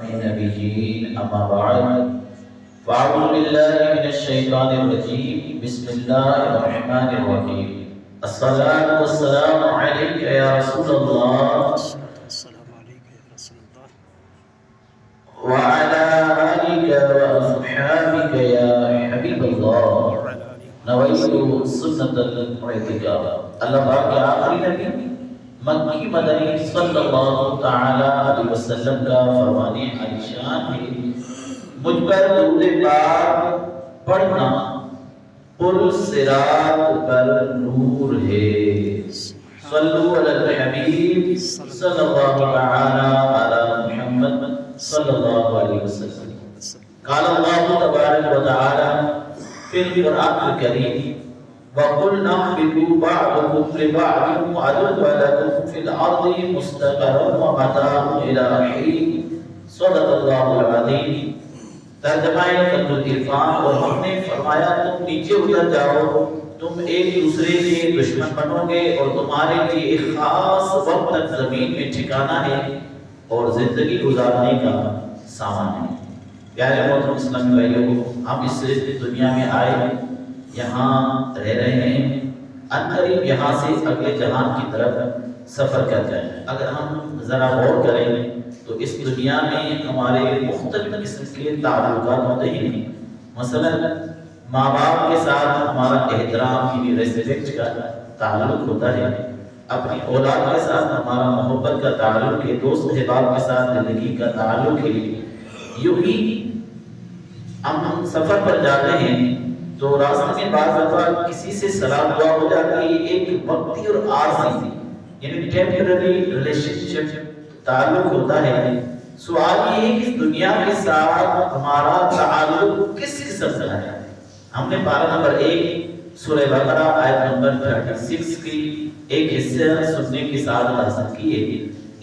النبيين أما بعد فأعوذ بالله من الشيطان الرجيم بسم الله الرحمن الرحيم الصلاة والسلام عليك يا رسول الله وعلى آلك وأصحابك يا حبيب الله نويت سنة الاعتكاف اللہ پاک کے آخری نبی مکی مدنی صلی اللہ تعالی علیہ وسلم کا فرمان عالی شان ہے مجھ پر درود پاک پڑھنا پل صراط پر نور ہے صلو علی الحبیب صلی اللہ تعالی علی محمد صلی اللہ علیہ وسلم قال اللہ تبارک و تعالی فی القرآن الکریم وَقُلْنَا اهْبِطُوا بَعْضُكُمْ لِبَعْضٍ عَدُوٌّ لَكُمْ فِي الْأَرْضِ مُسْتَقَرٌّ وَمَتَاعٌ إِلَىٰ حِينٍ صدق اللہ العظیم۔ ترجمہ کنز العرفان۔ اور ہم نے فرمایا تم نیچے اتر جاؤ، تم ایک دوسرے کے دشمن بنو گے اور تمہارے لیے ایک خاص وقت تک زمین میں ٹھکانا ہے اور زندگی گزارنے کا سامان ہے۔ پیارے محترم اسلامی بھائیوں، ہم اس دنیا میں آئے، یہاں رہ رہے ہیں، عنقریب یہاں سے اگلے جہان کی طرف سفر کر جائیں۔ اگر ہم ذرا غور کریں تو اس دنیا میں ہمارے مختلف قسم کے تعلقات ہوتے ہیں۔ مثلا ماں باپ کے ساتھ ہمارا احترام کی ریسپیکٹ کا تعلق ہوتا ہے، اپنی اولاد کے ساتھ ہمارا محبت کا تعلق ہے، دوست احباب کے ساتھ زندگی کا تعلق ہے۔ یوں ہی ہم سفر پر جاتے ہیں تو راستے میں بعض دفعہ کسی سے سلام دعا ہو جاتی ہے، ایک وقتی اور عارضی یعنی ٹیمپرری ریلیشن شپ تعلق ہوتا ہے۔ سوال یہ ہے کہ اس دنیا کے ساتھ ہمارا تعلق کس قسم کا ہے؟ ہم نے پارہ نمبر 1 سورہ بقرہ آیت نمبر 36 کی ایک حصہ سننے کے ساتھ حاصل کی ہے۔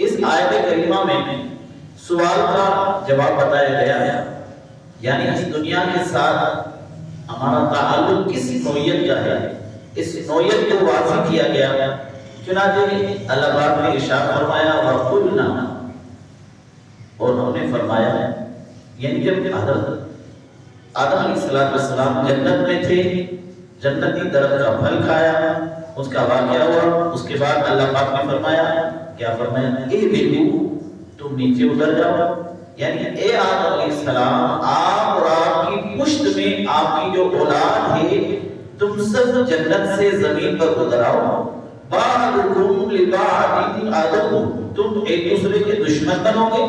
اس آیت کریمہ میں سوال کا جواب بتایا گیا ہے، یعنی اس دنیا کے ساتھ ہمارا تعلق کس نوعیت کا ہے، اس نوعیت کو واضح کیا گیا۔ چنانچہ اللہ پاک نے ارشاد فرمایا وَقُلْنَا، اور ہم نے فرمایا، یعنی جب حضرت آدم علیہ السلام جنت میں تھے، جنتی درخت کا پھل کھایا، اس کا واقعہ ہوا، اس کے بعد اللہ پاک نے فرمایا، کیا فرمایا؟ اِهْبِطُوا، تم نیچے اتر جاؤ، یعنی اے آدم علیہ السلام، آپ اور آپ کی پشت میں آپ کی جو اولاد ہے، تم سب جنت سے زمین پر اتر آؤ۔ بَعْضُكُمْ لِبَعْضٍ عَدُوٌّ، تم ایک دوسرے کے دشمن بنو گے،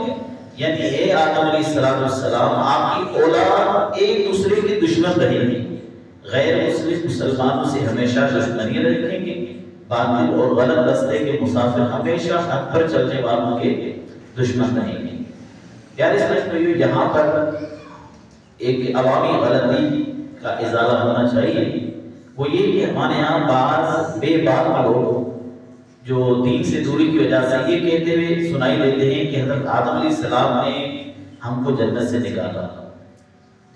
یعنی اے آدم علیہ السلام، آپ کی اولاد ایک دوسرے کے دشمن رہیں گے، غیر مسلمانوں سے ہمیشہ دشمنی رکھیں گے، باطل اور غلط راستے کے مسافر ہمیشہ حق پر چلنے والوں کے دشمن رہیں گے۔ پیارے اسلامی یہاں پر ایک عوامی غلطی کا ازالہ ہونا چاہیے، وہ یہ کہ ہمارے یہاں بعض بے باک لوگ جو دین سے دوری کی وجہ سے یہ کہتے ہوئے سنائی دیتے ہیں کہ حضرت آدم علیہ السلام نے ہم کو جنت سے نکالا،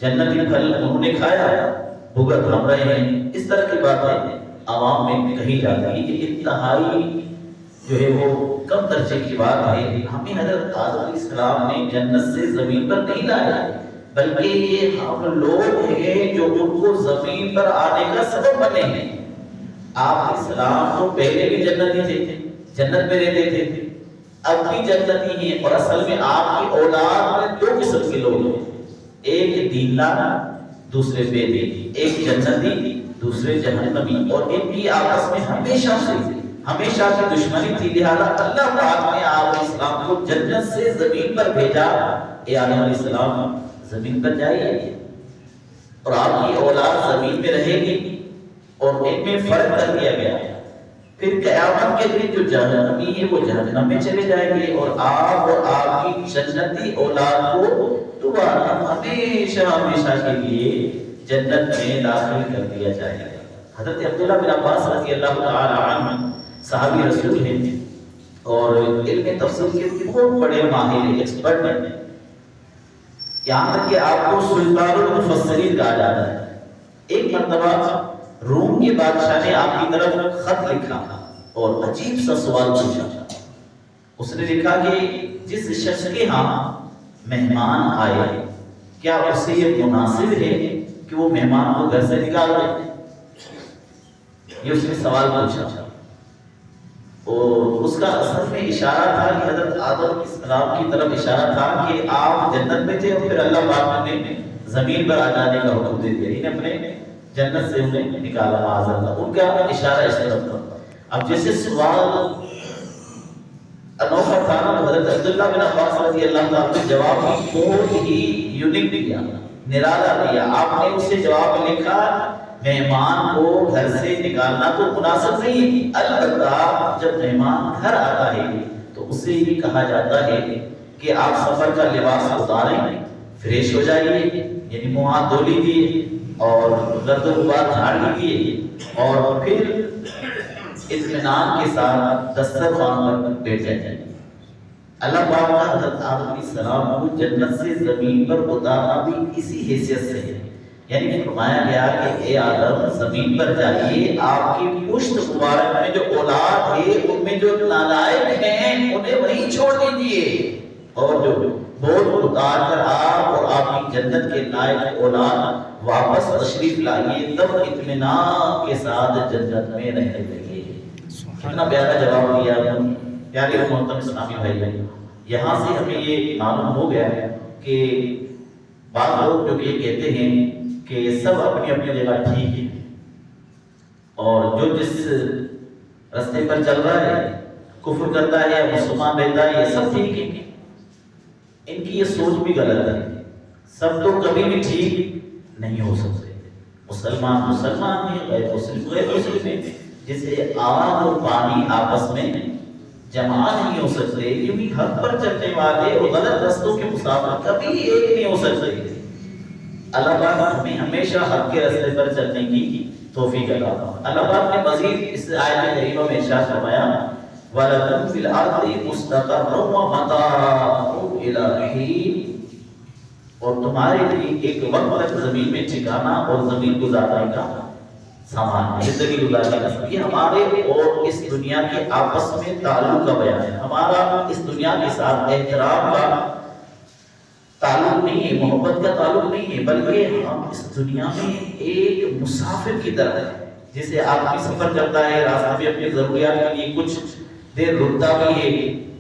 جنتی پھل انہوں نے کھایا، بھگت ہم رہے ہیں، اس طرح کی باتیں عوام میں کہی جاتی ہے۔ یہ انتہائی جو ہے وہ کم درجے کی بات ہے۔ ہمیں حضرت آدم علیہ السلام نے جنت سے زمین پر نہیں لایا، بلکہ یہ ہم لوگ ہیں جو ان کو زمین پر آنے کا سبب بنے ہیں۔ آپ اسلام تو پہلے بھی جنتی تھے، جنت میں رہتے تھے، اب بھی جنتی ہیں، اور اصل میں آپ کی اولاد میں 2 قسم کے لوگ ہیں، ایک دین لانا، دوسرے بے دین، ایک جنتی دوسرے جہنمی، اور ان کی آپس میں ہمیشہ کی دشمنی تھی۔ لہذا اللہ پاک نے آپ علیہ السلام کو جنت سے زمین پر بھیجا، اے آدم علیہ السلام زمین پر جائیے اور آپ کی اولاد زمین میں رہے گی، اور ان میں فرق کر دیا گیا۔ پھر قیامت کے دن جو جہنمی ہے وہ جہنم میں چلے جائیں گے، اور آپ اور آپ کی جنتی اولاد کو دوبارہ ہمیشہ کے لیے جنت میں داخل کر دیا جائے گا۔ حضرت عبداللہ بن عباس رضی اللہ تعالی عنہ صحابی رسول ہیں اور علم تفسیر کے بہت بڑے ماہر ایکسپرٹ ہیں، یہاں تک کہ آپ کو سلطان المفسرین کہا جاتا ہے۔ ایک مرتبہ روم کے بادشاہ نے آپ کی طرف خط لکھا اور عجیب سا سوال پوچھا۔ اس نے لکھا کہ جس شخص کے ہاں مہمان آئے، کیا اسے یہ مناسب ہے کہ وہ مہمان کو گھر سے نکال دے؟ یہ اس نے سوال پوچھا، اور اس کا اصل میں اشارہ تھا کہ حضرت آدم علیہ السلام کی طرف اشارہ تھا کہ آپ جنت میں تھے اور پھر اللہ پاک نے زمین پر آ جانے کا حکم دے دیا، انہیں اپنے جنت سے انہیں نکالا معاذ اللہ۔ ان کا اشارہ اس طرف تھا۔ اب جیسے سوال انوکھا تھا نا، حضرت عبداللہ بن عباس رضی اللہ تعالیٰ نے جواب بہت ہی یونیک دیا، نرالا دیا۔ آپ نے اسے جواب لکھا، مہمان کو گھر سے نکالنا تو مناسب نہیں، البتہ جب مہمان گھر آتا ہے تو اسے یہ کہا جاتا ہے کہ آپ سفر کا لباس اتاریں، فریش ہو جائیے، یعنی منہ ہاتھ دھو لیجیے اور گرد و غبار جھاڑ لیجیے، اور پھر اطمینان کے ساتھ دسترخوان پر بیٹھ جائیں۔ اللہ پاک کا حضرت آدم علیہ السلام کو جنت سے زمین پر اتارنا بھی اسی حیثیت سے ہے، یعنی فرمایا گیا کہ اے آدم زمین پر جائیے، آپ کی پشت مبارک میں جو اولاد ہے ان میں جو نالائق ہیں انہیں وہیں چھوڑ دیجیے، اور جو بول اتار کر آپ اور آپ کی جنت کے لائق اولاد واپس تشریف لائیے، تب اطمینان کے ساتھ جنت میں رہنے لگیے۔ کتنا پیارا جواب دیا پیارے محترم اسلامی بھائی۔ یہاں سے ہمیں یہ معلوم ہو گیا کہ بعض لوگ جو یہ کہتے ہیں کہ سب اپنی اپنی جگہ ٹھیک ہے اور جو جس راستے پر چل رہا ہے، کفر کرتا ہے یا مسلمان رہتا ہے، یہ سب ٹھیک ہے، ان کی یہ سوچ بھی غلط ہے۔ سب تو کبھی بھی ٹھیک نہیں ہو سکتے، مسلمان مسلمان ہیں، غیر مسلم غیر مسلم ہیں، جیسے آگ اور پانی آپس میں جمع نہیں ہو سکتے، کیونکہ حق پر چلنے والے اور غلط رستوں کے مسافر کبھی ایک نہیں ہو سکتے۔ اللہ پاک ہمیں ہمیشہ حق کے راستے پر چلنے کی توفیق عطا فرمائے۔ اللہ پاک نے مزید اس آیت کریمہ میں ارشاد فرمایا وَلَكُمْ فِي الْأَرْضِ مُسْتَقَرٌّ وَمَتَاعٌ إِلَىٰ حِينٍ، اور تمہارے لیے ایک وقت تک زمین میں ٹھکانا اور زمین گزارنے کا سامان، زندگی گزارنے کا سامان۔ یہ ہمارے اور اس دنیا کے آپس میں تعلق کا بیان ہے۔ ہمارا اس دنیا کے ساتھ احترام کا تعلق نہیں ہے، محبت کا تعلق نہیں ہے، بلکہ ہم اس دنیا میں ایک مسافر کی طرح ہیں۔ جیسے آدمی سفر کرتا ہے، راستہ میں اپنی ضروریات کے لیے کچھ دیر رکتا بھی ہے،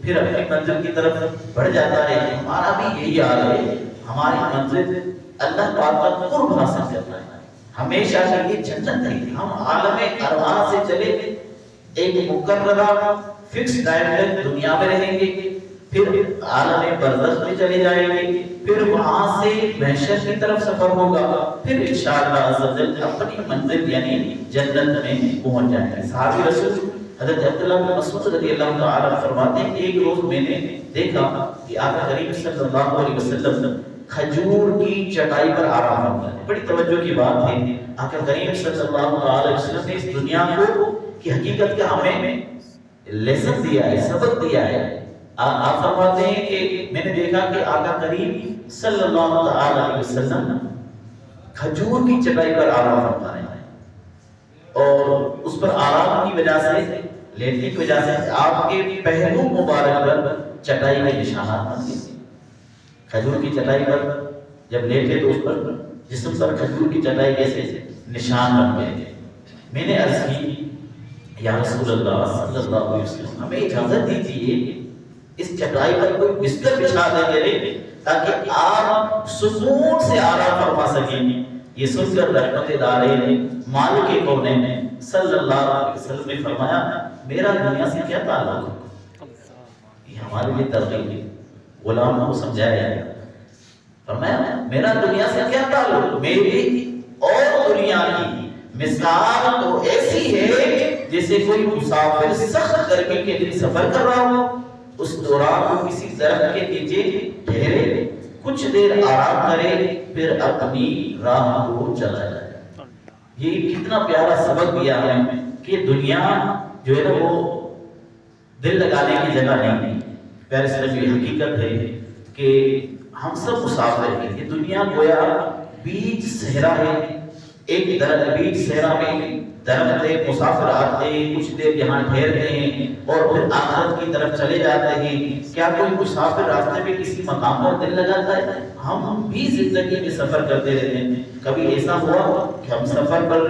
پھر اپنی منزل کی طرف بڑھ جاتا ہے۔ ہمارا بھی یہی حال ہے، ہماری منزل اللہ پاک کا قرب حاصل کرنا ہے، ہمیشہ کے لیے جنت ہے۔ ہم عالم ارواح سے چلے ایک مقررہ فکس ٹائم تک دنیا میں رہیں گے، پھر عالم برزخ میں چلے جائیں گے، پھر وہاں سے محشر کی طرف سفر ہوگا، پھر انشاءاللہ عز و جل اپنی منزل یعنی جنت میں پہنچ جائیں گے۔ صحابی رسول حضرت عبداللہ بن مسعود رضی اللہ تعالیٰ فرماتے ہیں ایک روز میں نے دیکھا کہ آقا کریم صلی اللہ علیہ وسلم کھجور کی چٹائی پر آرام فرما ہے۔ بڑی توجہ کی بات ہے، آقا کریم صلی اللہ علیہ وسلم نے اس دنیا کو کی حقیقت کا ہمیں لیسن دیا ہے، سبق دیا ہے۔ آپ فرماتے ہیں کہ میں نے دیکھا کہ آقا کریم صلی اللہ علیہ وسلم کھجور کی چٹائی پر آرام فرما رہے ہیں، اور اس پر آرام کی وجہ سے، لیٹنے کی وجہ سے آپ کے پہلو مبارک پر چٹائی کے نشانات بن گئے۔ کھجور کی چٹائی پر جب لیٹے تو اس پر جسم پر کھجور کی چٹائی کیسے نشان بن گئے۔ میں نے عرض کی یا رسول اللہ صلی اللہ علیہ وسلم ہمیں اجازت دیجیے اس چٹائی پر کوئی بستر بچھا دیں تاکہ آپ سکون سے آرام فرما سکیں۔ یہ سن کر رحمت دارین مالک کونین صلی اللہ علیہ وسلم نے فرمایا میرا دنیا سے کیا تعلق ہے؟ یہ ہمارے لیے ترغیب ہے، غلام کو سمجھایا ہے۔ فرمایا میرا دنیا سے کیا تعلق، میری اور دنیا کی مثال تو ایسی ہے جیسے کوئی مسافر سخت گرمی کے دن سفر کر رہا ہو، اس دوران وہ کسی درخت کے نیچے ٹھہرے، کچھ دیر آرام کرے، پھر اپنی راہ کو چلا جائے۔ یہ کتنا پیارا سبق دیا ہے کہ دنیا جو ہے نا وہ دل لگانے کی جگہ نہیں ہے۔ پیارے صرف یہ حقیقت ہے کہ ہم سب مسافر ہیں، یہ دنیا گویا بیچ صحرا ہے، ایک بیچ صحرا میں درخت ہے، مسافر آتے ہیں، کچھ دیر یہاں ٹھہرتے ہیں اور پھر آخرت کی طرف چلے جاتے ہیں۔ کیا کوئی مسافر راستے میں کسی مقام پر دل لگاتا ہے؟ ہم بھی زندگی میں سفر کرتے رہتے ہیں، کبھی ایسا ہوا کہ ہم سفر پر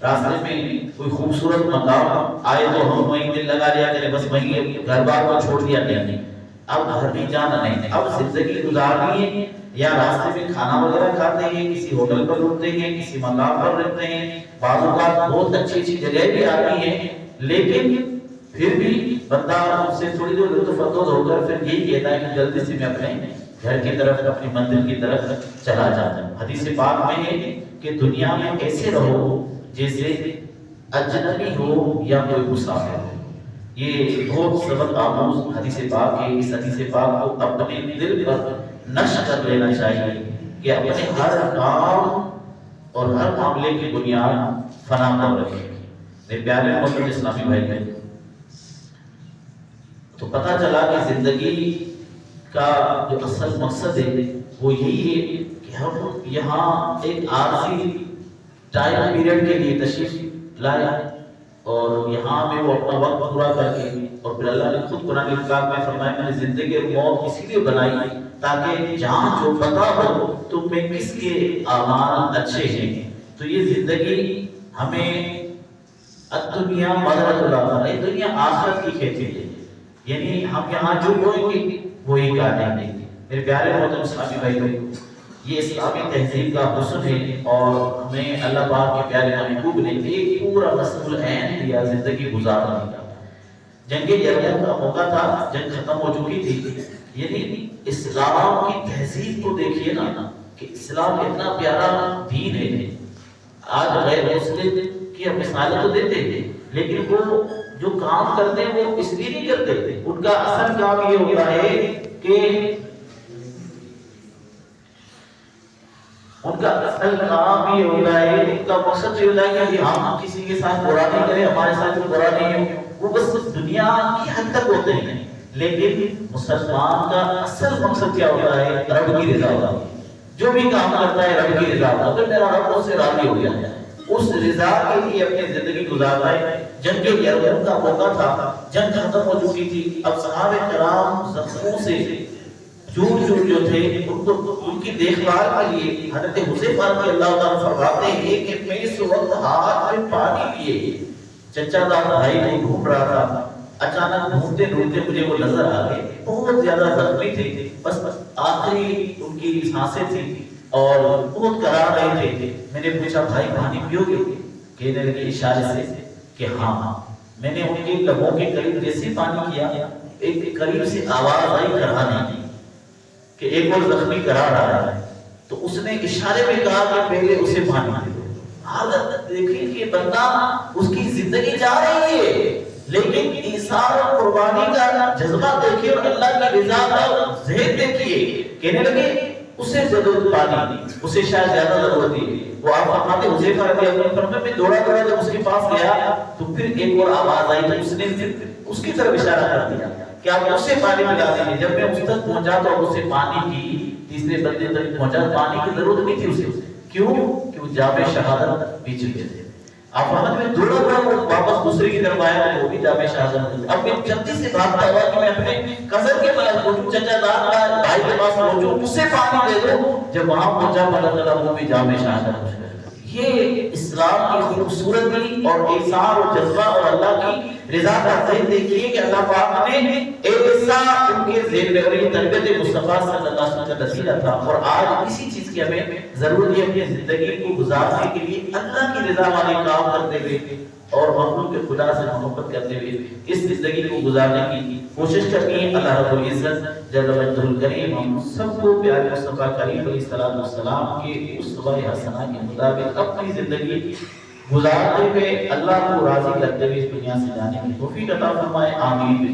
راستے میں کوئی خوبصورت مقام آئے تو ہم وہیں دل لگا لیا کریں، بس وہیں گھر بار کو چھوڑ دیا نہیں، اب گھر بھی جانا نہیں، اب زندگی گزارنی ہے، یا راستے میں کھانا وغیرہ کھاتے ہیں، کسی ہوٹل پر رکتے ہیں، کسی مقام پر رہتے ہیں، بعض اوقات بہت اچھی اچھی جگہ بھی آتی ہیں، لیکن پھر بھی بندہ اس سے تھوڑی دیر لطف اندوز ہو کر پھر یہی کہتا ہے کہ جلدی سے میں اپنے گھر کی طرف، اپنی منزل کی طرف چلا جاتا ہوں۔ حدیث پاک میں ہے کہ دنیا میں ایسے رہو جیسے اجنبی ہو یا کوئی مسافر ہو۔ یہ بہت سبق آموز حدیث پاک ہے۔ اس حدیث پاک کو اپنے دل پر نشر کر لینا چاہیے کہ اپنے ہر کام اور ہر معاملے کی بنیاد فنا پر رکھیں۔ میرے پیارے محترم اسلامی بھائی بہن، تو پتہ چلا کہ زندگی کا جو اصل مقصد ہے وہ یہی ہے کہ ہم یہاں ایک عارضی ٹائم پیریڈ کے لیے تشریف لائے اور یہاں میں وہ اپنا وقت پورا کر کے، اور پھر اللہ نے خود قرآن پاک میں فرمایا میں نے زندگی اور موت اسی لیے بنائی تاکہ جہاں جو پتہ ہو تم میں کس کے اعمال اچھے ہیں۔ تو یہ زندگی ہمیں الدنیا مزرعۃ الاخرہ، یہ دنیا آخرت کی کھیتی ہے، یعنی ہم یہاں جو بوئیں گے وہی کاٹیں گے۔ میرے پیارے محترم اسلامی بھائی، یہ اسلامی تہذیب کا حسن ہے، اور ہمیں اللہ پاک کے پیارے محبوب نے ایک پورا رسم العین دیا زندگی گزارنے کا۔ جنگ یرموک کا موقع تھا، جنگ ختم ہو چکی تھی، یعنی اسلام کی تہذیب کو دیکھیے نا کہ اسلام اتنا پیارا دین ہے۔ آج غیر مسلم کی ہم مثالیں تو دیتے ہیں، لیکن وہ جو کام کرتے ہیں وہ اس لیے نہیں کرتے، ان کا اصل کام یہ ہوتا ہے کہ ان کا اصل کام یہ ہوتا ہے، ان کا مقصد یہ ہوتا ہے کہ ہم کسی کے ساتھ برا نہیں کریں، ہمارے ساتھ کوئی برا نہیں ہو، وہ بس دنیا کی حد تک ہوتے ہیں۔ لیکن مسلمان کا اصل مقصد کیا ہوتا ہے؟ رب کی رضا ہوتا ہے۔ جو بھی کام کرتا ہے رب کی رضا ہوتا ہے، اگر میرا رب اس سے راضی ہو گیا اس رضا کے لیے اپنی زندگی گزارتا ہے۔ جنگ یرموک کا موقع تھا، جنگ ختم ہو چکی تھی، اب صحابہ کرام زخموں سے چور جو تھے ان کی دیکھ بھال کے لیے حضرت حذیفہ رضی اللہ تعالیٰ فرماتے ہیں کہ میں اس وقت ہاتھ میں پانی لیے چچا دار بھائی کو ڈھونڈ رہا تھا، اچانک ڈھونڈتے ڈھونڈتے مجھے وہ نظر آ گئے، بہت زیادہ زخمی تھے، بس آخری ان کی سانسیں تھیں اور بہت کرا رہے تھے۔ میں نے پوچھا بھائی پانی پیو گے؟ کہنے لگے اشارے سے کہ ہاں۔ میں نے ان کے لبوں کے قریب جیسے پانی کیا، ایک قریب سے آواز آئی کرانے کی کہ ایک اور زخمی کرا رہا ہے، تو اس نے اشارے میں کہا کہ پہلے اسے پانی دے دو۔ حالت دیکھیں کہ بندہ اس کی زندگی جا رہی ہے، لیکن ایثار اور قربانی کا جذبہ دیکھیے اور اللہ کی رضا کا ذہن دیکھیے۔ کہنے لگے اسے ضرورت پانی، اسے شاید زیادہ ضرورت تھی۔ وہ آپ فرماتے حذیفہ رضی اللہ عنہ فرماتے میں دوڑا جب اس کے پاس گیا تو پھر ایک اور آواز آئی، تو اس نے پھر اس کی طرف اشارہ کر دیا کہ آپ اسے پانی پلا دیں۔ جب میں اس تک پہنچا تو اسے پانی کی، تیسرے بندے تک پہنچا، پانی کی ضرورت نہیں تھی اسے، کیوں کہ وہ جام شہادت پی چکے تھے۔ آپ میں دوڑا واپس دوسرے کی طرف آیا تو وہ بھی جام شہادت۔ اب میں جلدی سے بھاگتا ہوا کہ میں اپنے کزن کے پاس پہنچوں، چچا دار بھائی کے پاس پہنچوں، اسے پانی دے دو۔ جب وہاں پہنچا پتا چلا وہ بھی جام شہادت۔ یہ اسلام کی خوبصورتی اور ایثار اور جذبہ اور اللہ کی رضا کا ذہن دیکھیے کہ اللہ پاک نے ایسا ان کے ذہن میں، اور یہ تربیت مصطفیٰ صلی اللہ علیہ وسلم کا نتیجہ تھا۔ اور آج اسی چیز کی ہمیں ضرورت ہے، اپنی زندگی کو گزارنے کے لیے اللہ کی رضا والے کام کرتے ہوئے اور مخلوق کے خدا سے محبت کرتے ہوئے اس زندگی کو گزارنے کی کوشش کرنی ہے۔ اللہ رب العزت جل مجدہ الکریم ہم سب کو پیارے مصطفیٰ کریم علیہ السلام کے اسوہ حسنہ کے مطابق اپنی زندگی گزارتے ہوئے اللہ کو راضی کرتے ہوئے اس دنیا سے جانے کی توفیق عطا فرمائے، آمین۔